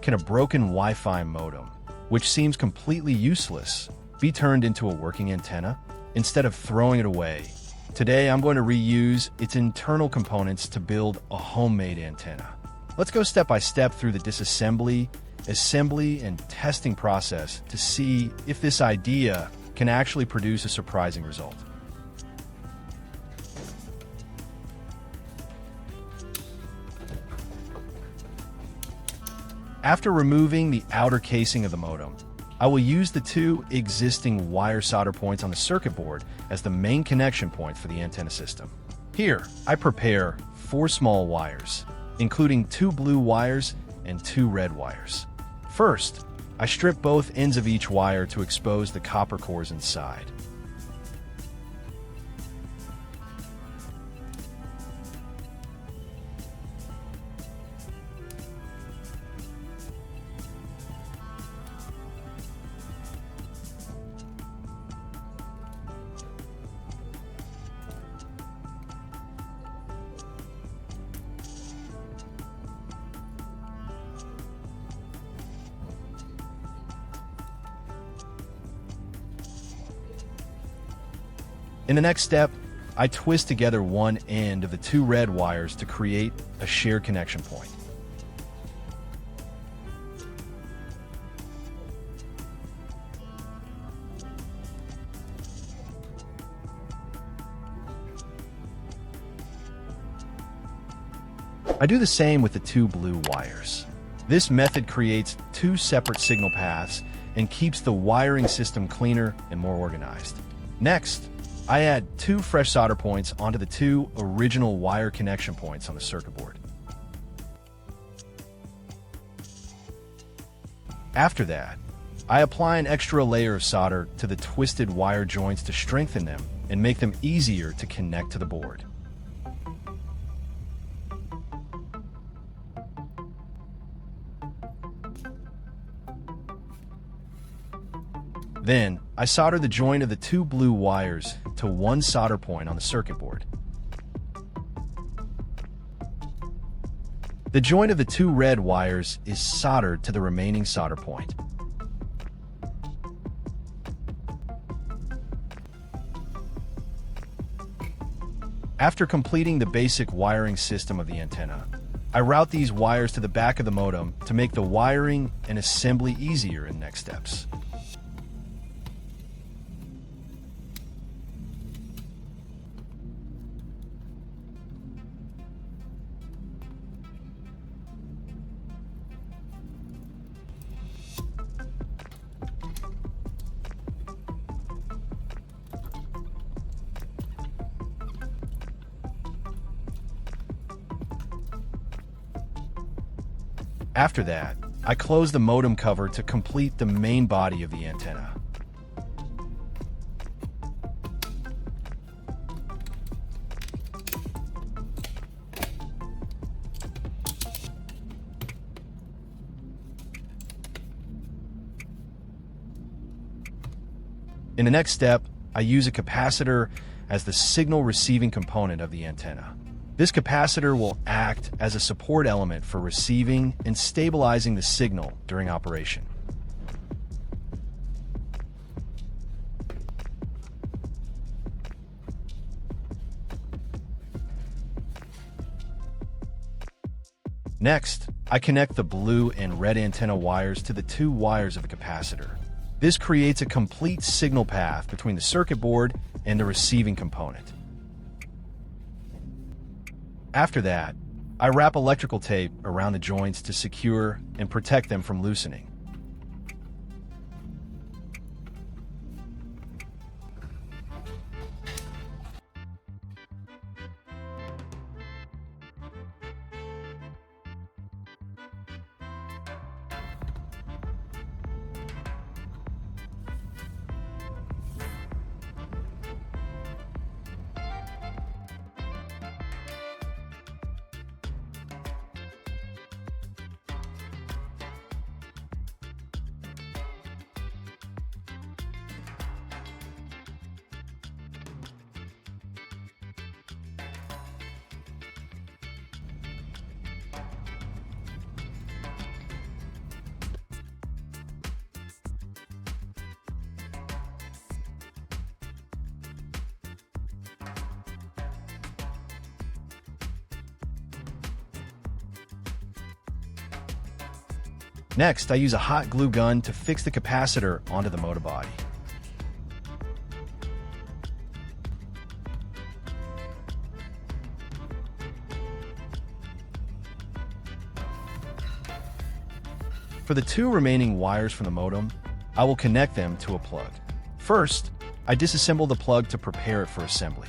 can a broken Wi-Fi modem, which seems completely useless, be turned into a working antenna? Instead of throwing it away, today I'm going to reuse its internal components to build a homemade antenna. Let's go step by step through the disassembly, assembly, and testing process to see if this idea can actually produce a surprising result. After removing the outer casing of the modem, I will use the two existing wire solder points on the circuit board as the main connection point for the antenna system. Here, I prepare 4 small wires, including 2 blue wires and 2 red wires. First, I strip both ends of each wire to expose the copper cores inside. In the next step, I twist together one end of the 2 red wires to create a shared connection point. I do the same with the 2 blue wires. This method creates 2 separate signal paths and keeps the wiring system cleaner and more organized. Next, I add 2 fresh solder points onto the 2 original wire connection points on the circuit board. After that, I apply an extra layer of solder to the twisted wire joints to strengthen them and make them easier to connect to the board. Then, I solder the joint of the 2 blue wires to one solder point on the circuit board. The joint of the 2 red wires is soldered to the remaining solder point. After completing the basic wiring system of the antenna, I route these wires to the back of the modem to make the wiring and assembly easier in next steps. After that, I close the modem cover to complete the main body of the antenna. In the next step, I use a capacitor as the signal receiving component of the antenna. This capacitor will act as a support element for receiving and stabilizing the signal during operation. Next, I connect the blue and red antenna wires to the 2 wires of the capacitor. This creates a complete signal path between the circuit board and the receiving component. After that, I wrap electrical tape around the joints to secure and protect them from loosening. Next, I use a hot glue gun to fix the capacitor onto the motor body. For the two remaining wires from the modem, I will connect them to a plug. First, I disassemble the plug to prepare it for assembly.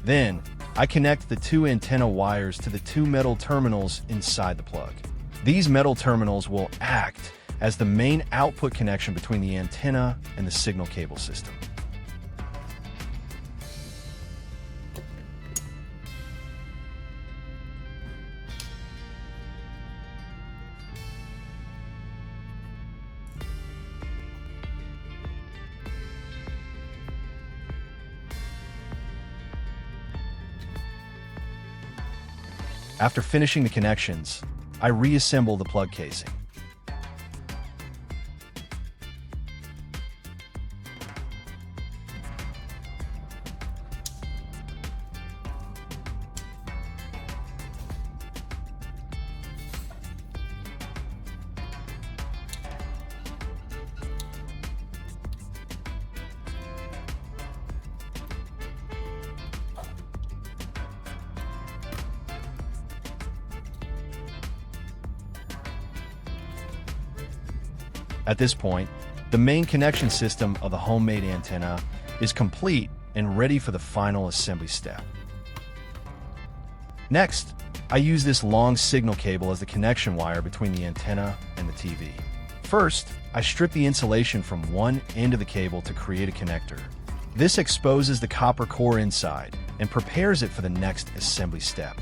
Then, I connect the two antenna wires to the two metal terminals inside the plug. These metal terminals will act as the main output connection between the antenna and the signal cable system. After finishing the connections, I reassemble the plug casing. At this point, the main connection system of the homemade antenna is complete and ready for the final assembly step. Next, I use this long signal cable as the connection wire between the antenna and the TV. First, I strip the insulation from one end of the cable to create a connector. This exposes the copper core inside and prepares it for the next assembly step.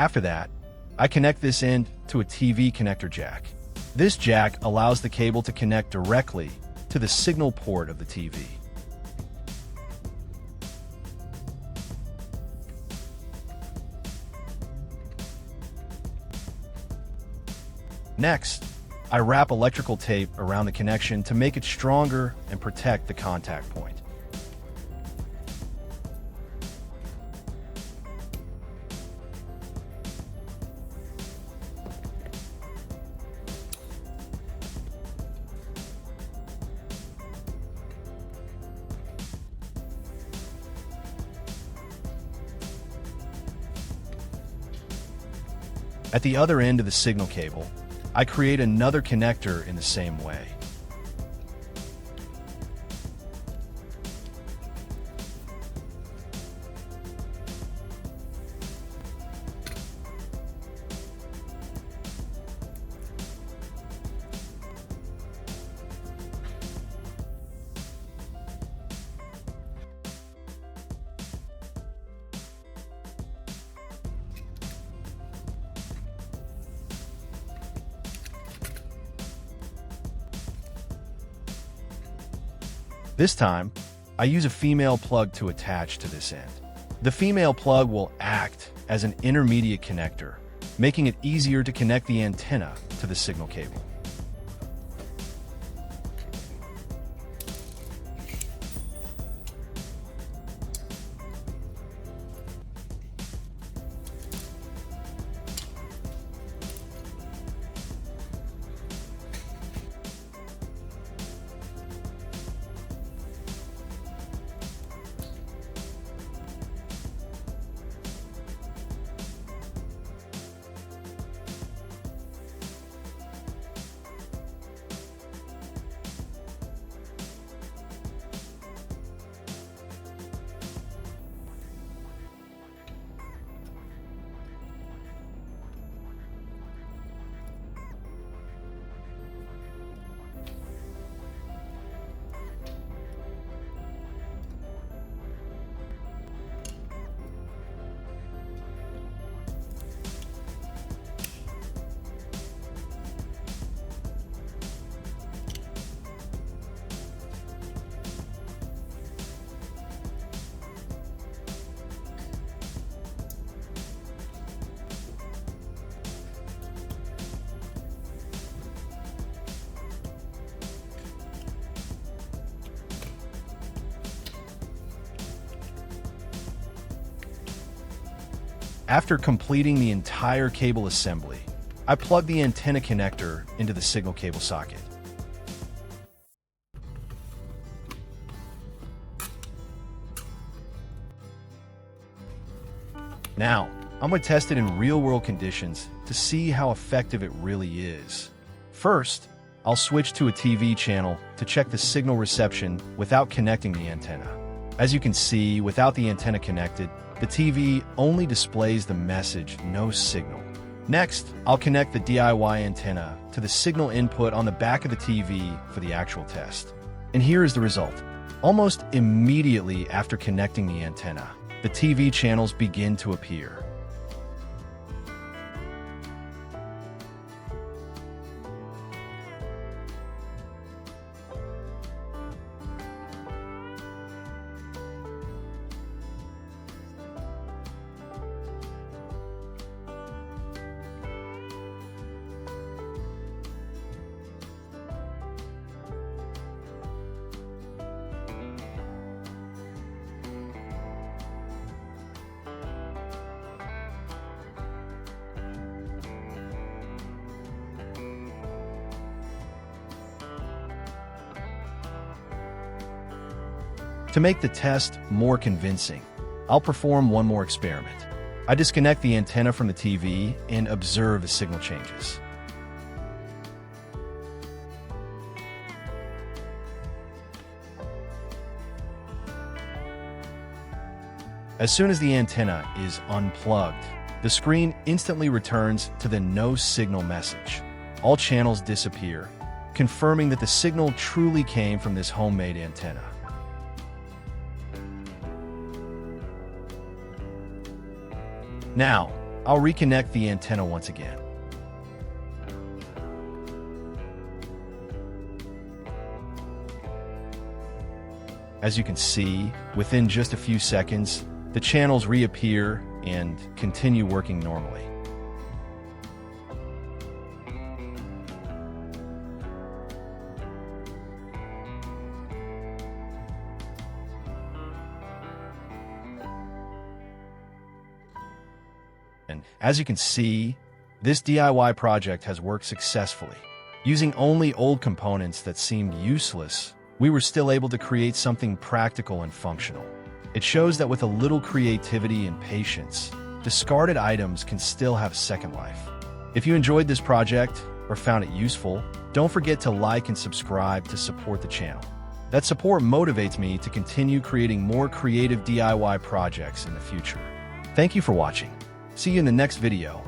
After that, I connect this end to a TV connector jack. This jack allows the cable to connect directly to the signal port of the TV. Next, I wrap electrical tape around the connection to make it stronger and protect the contact point. At the other end of the signal cable, I create another connector in the same way. This time, I use a female plug to attach to this end. The female plug will act as an intermediate connector, making it easier to connect the antenna to the signal cable. After completing the entire cable assembly, I plug the antenna connector into the signal cable socket. Now, I'm going to test it in real-world conditions to see how effective it really is. First, I'll switch to a TV channel to check the signal reception without connecting the antenna. As you can see, without the antenna connected, the TV only displays the message, no signal. Next, I'll connect the DIY antenna to the signal input on the back of the TV for the actual test. And here is the result. Almost immediately after connecting the antenna, the TV channels begin to appear. To make the test more convincing, I'll perform one more experiment. I disconnect the antenna from the TV and observe the signal changes. As soon as the antenna is unplugged, the screen instantly returns to the no signal message. All channels disappear, confirming that the signal truly came from this homemade antenna. Now, I'll reconnect the antenna once again. As you can see, within just a few seconds, the channels reappear and continue working normally. And as you can see, this DIY project has worked successfully. Using only old components that seemed useless, we were still able to create something practical and functional. It shows that with a little creativity and patience, discarded items can still have a second life. If you enjoyed this project or found it useful, don't forget to like and subscribe to support the channel. That support motivates me to continue creating more creative DIY projects in the future. Thank you for watching. See you in the next video.